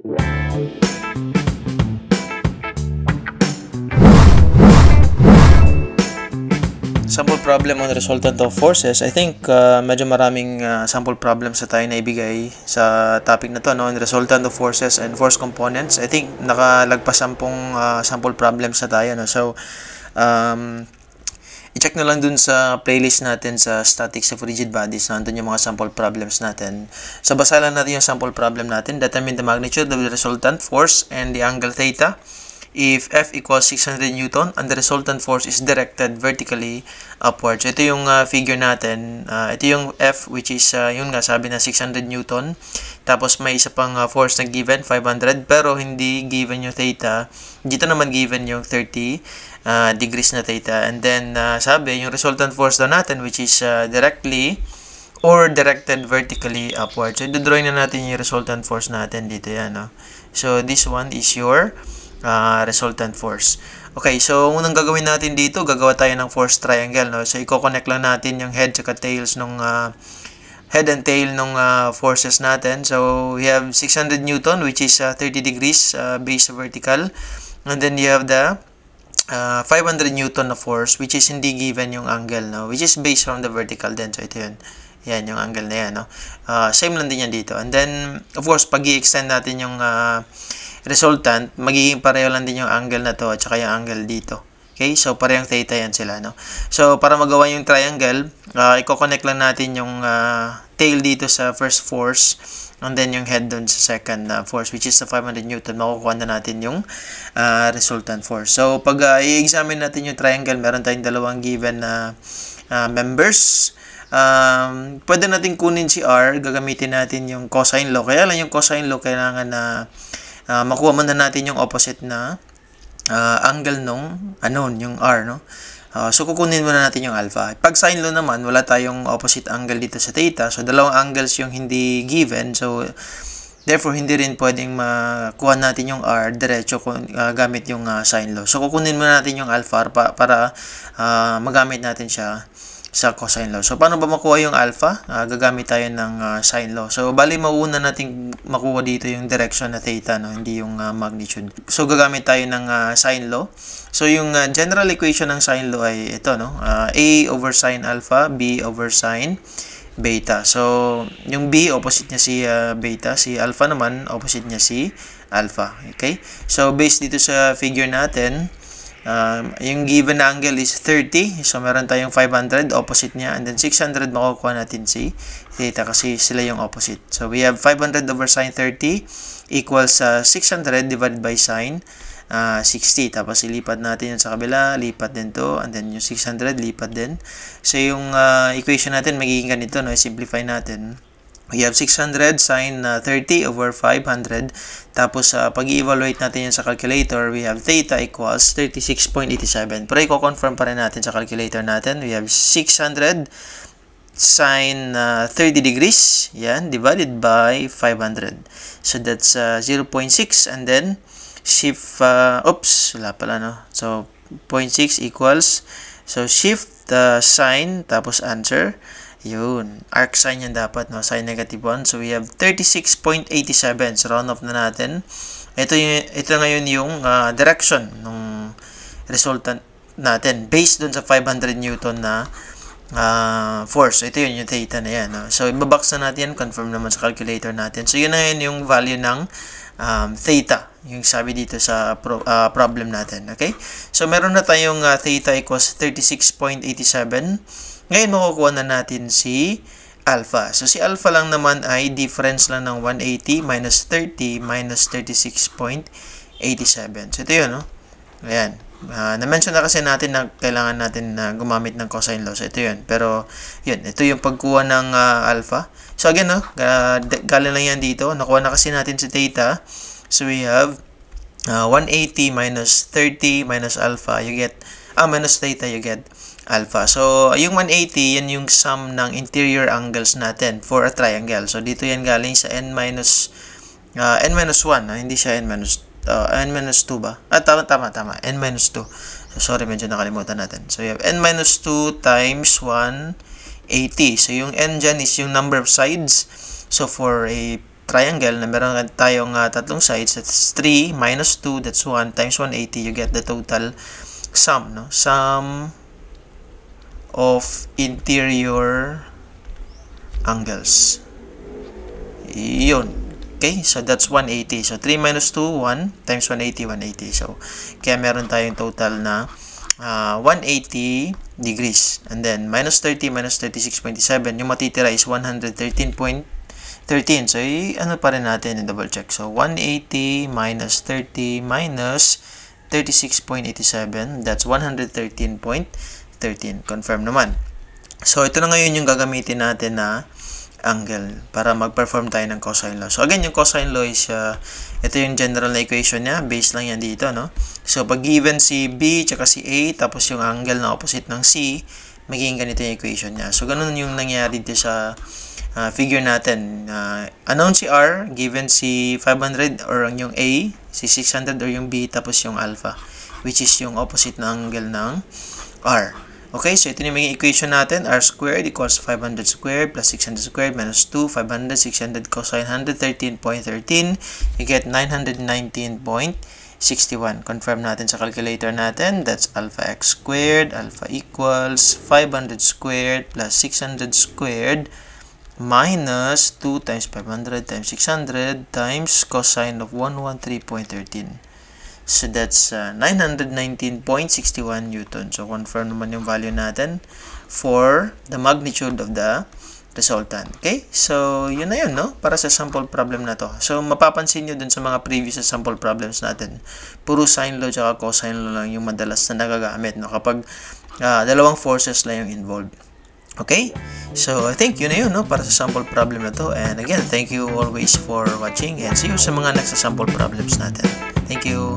Sample problem on resultant of forces. I think medyo maraming sample problems na tayo na ibigay sa topic na to, no? On resultant of forces and force components. I think nakalagpas 10 sample problems na tayo, no? So, i-check na lang dun sa playlist natin sa statics of rigid bodies. Nandun yung mga sample problems natin. So, basa lang natin yung sample problem natin. Determine the magnitude of the resultant force and the angle theta if F equals 600 Newton and the resultant force is directed vertically upwards. Ito yung figure natin. Ito yung F, which is yun nga, sabi na 600 Newton. Tapos may isa pang force na given, 500, pero hindi given yung theta. Dito naman given yung 30 degrees na theta. And then sabi yung resultant force daw natin, which is directly or directed vertically upwards. So i-drawing na natin yung resultant force natin dito, yan, no? So this one is your resultant force. Okay, so unang gagawin natin dito, gagawa tayo ng force triangle, no? So i-connect lang natin yung head at tails nung head and tail nung forces natin. So we have 600 Newton, which is 30 degrees base vertical, and then you have the 500 Newton na force, which is hindi given yung angle, no? Which is based from the vertical din. So ito yun. Yan, yung angle na yan, no? Same lang din yan dito. And then, of course, pag i-extend natin yung resultant, magiging pareho lang din yung angle na to at saka yung angle dito. Okay? So, parehong theta yan sila, no? So, para magawa yung triangle, i-connect lang natin yung tail dito sa first force and then yung head dun sa second force, which is the 500 Newton. Makukuha na natin yung resultant force. So, pag i-examine natin yung triangle, meron tayong dalawang given na members. Pwede natin kunin si R, gagamitin natin yung cosine law. Kaya lang yung cosine law, kailangan na makuha muna natin yung opposite na angle nung yung R, no? So, kukunin muna natin yung alpha. Pag sine law naman, wala tayong opposite angle dito sa theta. So, dalawang angles yung hindi given. So, therefore, hindi rin pwedeng makuha natin yung R diretso gamit yung sine law. So, kukunin muna natin yung alpha para magamit natin siya sa cosine law. So, paano ba makuha yung alpha? Gagamit tayo ng sine law. So, bali mauuna natin makuha dito yung direction na theta, no? Hindi yung magnitude. So, gagamit tayo ng sine law. So, yung general equation ng sine law ay ito, no? A over sine alpha, B over sine beta. So, yung B, opposite niya si beta. Si alpha naman, opposite niya si alpha. Okay? So, based dito sa figure natin, yung given angle is 30. So, meron tayong 500, opposite niya. And then, 600, makukuha natin si theta kasi sila yung opposite. So, we have 500 over sine 30 equals 600 divided by sine 60. Tapos, ilipat natin yun sa kabila. Lipat din to. And then, yung 600, lipat din. So, yung equation natin, magiging ganito, no? Simplify natin. We have 600 sine 30 over 500. Tapos, pag i-evaluate natin yan sa calculator, we have theta equals 36.87. Pero i-confirm pa rin natin sa calculator natin. We have 600 sine 30 degrees. Yan, divided by 500. So, that's 0.6. And then, shift, wala pala, no? So, 0.6 equals, so, shift sine, tapos answer. Yun. Arc sign yan dapat, no? Sign negative 1. So, we have 36.87. So, round off na natin. Ito ngayon yung direction ng resultant natin based dun sa 500 Newton na force. Ito yun, yung theta na yan, no? So, ibabox na natin yan. Confirm naman sa calculator natin. So, yun na yun yung value ng theta. Yung sabi dito sa problem natin. Okay? So, meron na tayong theta equals 36.87. Ngayon, makukuha na natin si alpha. So, si alpha lang naman ay difference lang ng 180 minus 30 minus 36.87. So, ito yun, no? Ayan. Na-mention na kasi natin na kailangan natin gumamit ng cosine law. So, ito yun. Pero, yun. Ito yung pagkuha ng alpha. So, again, no? Galing lang yan dito. Nakuha na kasi natin si theta. So, we have 180 minus 30 minus alpha. You get, minus theta, you get alpha. So, yung 180, yan yung sum ng interior angles natin for a triangle. So, dito yan galing sa n-1. Hindi siya n-2 ba? Tama. n-2. So, sorry, medyo nakalimutan natin. So, you have n-2 times 180. So, yung n dyan is yung number of sides. So, for a triangle na meron tayong tatlong sides. That's 3 minus 2, that's 1, times 180. You get the total sum, no? Sum of interior angles. Yun. Okay, so that's 180. So 3 minus 2, 1, times 180, 180. So, kaya meron tayong total na 180 degrees. And then, minus 30 minus 36.7. Yung matitira is 113.13. So, ano pa rin natin, double check. So, 180 minus 30 minus 36.87. That's 113.13. Confirm naman. So, ito na ngayon yung gagamitin natin na angle para mag-perform tayo ng cosine law. So, again, yung cosine law is, ito yung general na equation niya. Base lang yan dito, no? So, pag given si B, tsaka si A, tapos yung angle na opposite ng C, magiging ganito yung equation niya. So, ganun yung nangyari dito sa figure natin. Unknown si R, given si 500 or yung A, si 600 or yung B, tapos yung alpha, which is yung opposite na angle ng R. Okay, so ito yung magiging equation natin. R squared equals 500 squared plus 600 squared minus 2, 500, 600 cosine 113.13. You get 919.61. Confirm natin sa calculator natin. That's alpha x squared. Alpha equals 500 squared plus 600 squared minus 2 times 500 times 600 times cosine of 113.13. So, that's 919.61 Newton. So, confirm naman yung value natin for the magnitude of the resultant. Okay? So, yun na yun, no? Para sa sample problem na to. So, mapapansin nyo dun sa mga previous sample problems natin, puro sine law at cosine law lang yung madalas na nagagamit, no? Kapag dalawang forces lang yung involved. Okay? So, I think yun na yun, no? Para sa sample problem na to. And again, thank you always for watching and see you sa mga next sample problems natin. Thank you.